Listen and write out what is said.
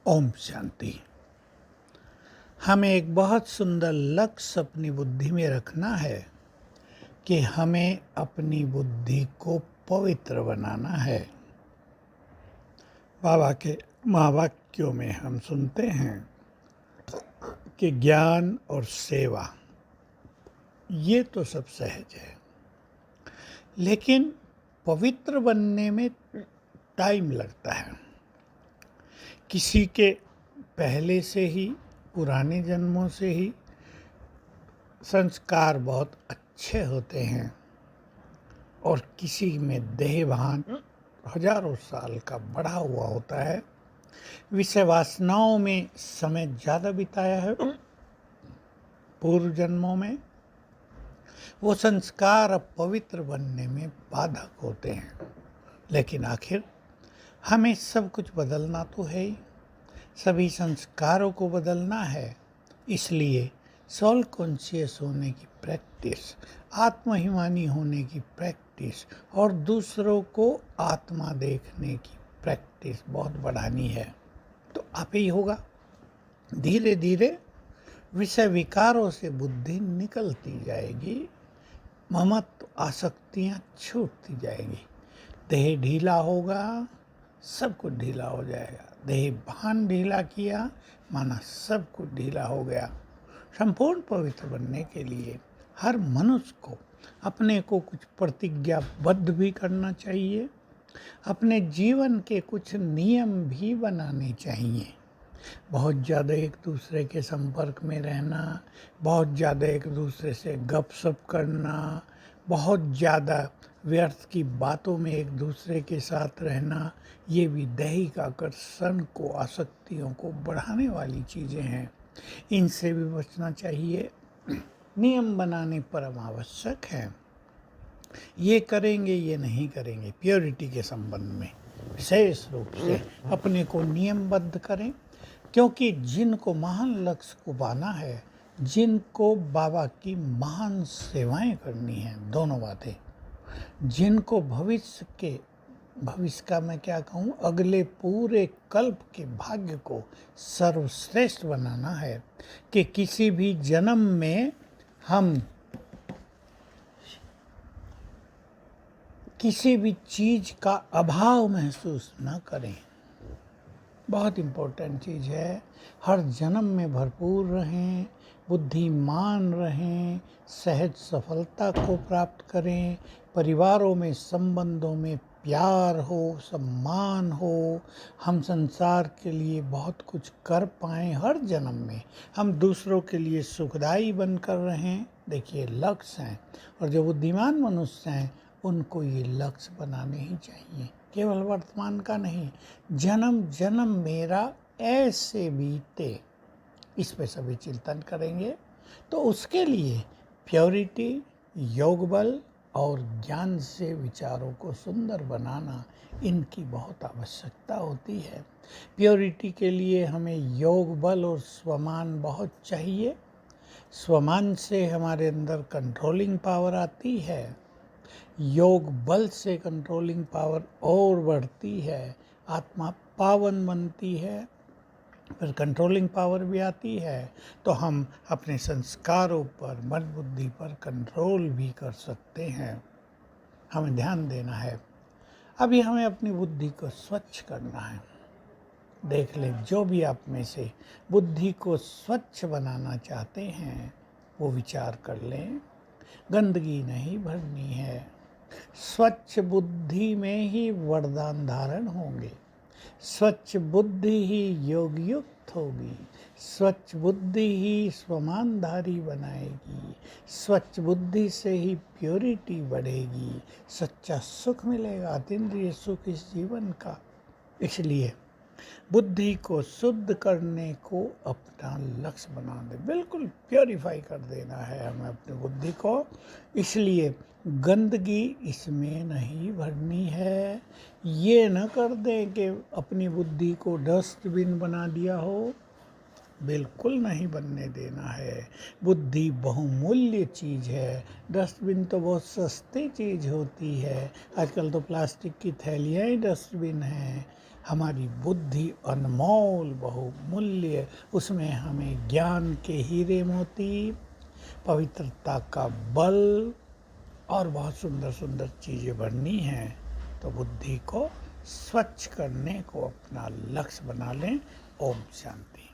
ओम शांति। हमें एक बहुत सुंदर लक्ष्य अपनी बुद्धि में रखना है कि हमें अपनी बुद्धि को पवित्र बनाना है। बाबा के महावाक्यों में हम सुनते हैं कि ज्ञान और सेवा ये तो सब सहज है, लेकिन पवित्र बनने में टाइम लगता है। किसी के पहले से ही, पुराने जन्मों से ही संस्कार बहुत अच्छे होते हैं और किसी में देहभान हजारों साल का बढ़ा हुआ होता है। विषय वासनाओं में समय ज़्यादा बिताया है पूर्व जन्मों में। वो संस्कार अब पवित्र बनने में बाधक होते हैं, लेकिन आखिर हमें सब कुछ बदलना तो है ही, सभी संस्कारों को बदलना है। इसलिए सोल कॉन्शियस होने की प्रैक्टिस, आत्महिमानी होने की प्रैक्टिस और दूसरों को आत्मा देखने की प्रैक्टिस बहुत बढ़ानी है। तो आप ही होगा। धीरे धीरे विषय विकारों से बुद्धि निकलती जाएगी, ममत्व आसक्तियाँ छूटती जाएंगी, देह ढीला होगा, सब कुछ ढीला हो जाएगा। देह भान ढीला किया माना सब कुछ ढीला हो गया। संपूर्ण पवित्र बनने के लिए हर मनुष्य को अपने को कुछ प्रतिज्ञाबद्ध भी करना चाहिए, अपने जीवन के कुछ नियम भी बनाने चाहिए। बहुत ज़्यादा एक दूसरे के संपर्क में रहना, बहुत ज़्यादा एक दूसरे से गपशप करना, बहुत ज़्यादा व्यर्थ की बातों में एक दूसरे के साथ रहना, ये भी दैहिक आकर्षण को, आसक्तियों को बढ़ाने वाली चीज़ें हैं। इनसे भी बचना चाहिए। नियम बनाने परम आवश्यक है। ये करेंगे, ये नहीं करेंगे। प्योरिटी के संबंध में विशेष रूप से अपने को नियमबद्ध करें, क्योंकि जिनको महान लक्ष्य को पाना है, जिनको बाबा की महान सेवाएं करनी हैं, दोनों बातें, जिनको भविष्य का मैं क्या कहूँ, अगले पूरे कल्प के भाग्य को सर्वश्रेष्ठ बनाना है कि किसी भी जन्म में हम किसी भी चीज़ का अभाव महसूस न करें। बहुत इम्पोर्टेंट चीज़ है। हर जन्म में भरपूर रहें, बुद्धिमान रहें, सहज सफलता को प्राप्त करें, परिवारों में, संबंधों में प्यार हो, सम्मान हो, हम संसार के लिए बहुत कुछ कर पाएँ। हर जन्म में हम दूसरों के लिए सुखदायी बनकर रहें। देखिए, लक्ष्य हैं, और जो बुद्धिमान मनुष्य हैं उनको ये लक्ष्य बनाने ही चाहिए, केवल वर्तमान का नहीं। जन्म जन्म मेरा ऐसे बीते, इस पे सभी चिंतन करेंगे। तो उसके लिए प्योरिटी, योग बल और ज्ञान से विचारों को सुंदर बनाना, इनकी बहुत आवश्यकता होती है। प्योरिटी के लिए हमें योग बल और स्वमान बहुत चाहिए। स्वमान से हमारे अंदर कंट्रोलिंग पावर आती है, योग बल से कंट्रोलिंग पावर और बढ़ती है, आत्मा पावन बनती है, फिर कंट्रोलिंग पावर भी आती है। तो हम अपने संस्कारों पर, मन बुद्धि पर कंट्रोल भी कर सकते हैं। हमें ध्यान देना है। अभी हमें अपनी बुद्धि को स्वच्छ करना है। देख लें, जो भी आप में से बुद्धि को स्वच्छ बनाना चाहते हैं वो विचार कर लें। गंदगी नहीं भरनी है। स्वच्छ बुद्धि में ही वरदान धारण होंगे। स्वच्छ बुद्धि ही योग युक्त होगी। स्वच्छ बुद्धि ही स्वमानधारी बनाएगी। स्वच्छ बुद्धि से ही प्योरिटी बढ़ेगी। सच्चा सुख मिलेगा, अतीन्द्रिय सुख इस जीवन का। इसलिए बुद्धि को शुद्ध करने को अपना लक्ष्य बना दे, बिल्कुल प्योरीफाई कर देना है हमें अपनी बुद्धि को। इसलिए गंदगी इसमें नहीं भरनी है। ये न कर दें कि अपनी बुद्धि को डस्टबिन बना दिया हो, बिल्कुल नहीं बनने देना है। बुद्धि बहुमूल्य चीज़ है। डस्टबिन तो बहुत सस्ती चीज़ होती है, आजकल तो प्लास्टिक की थैलियाँ ही डस्टबिन हैं। हमारी बुद्धि अनमोल बहुमूल्य, उसमें हमें ज्ञान के हीरे मोती, पवित्रता का बल और बहुत सुंदर सुंदर चीज़ें भरनी हैं। तो बुद्धि को स्वच्छ करने को अपना लक्ष्य बना लें। ओम शांति।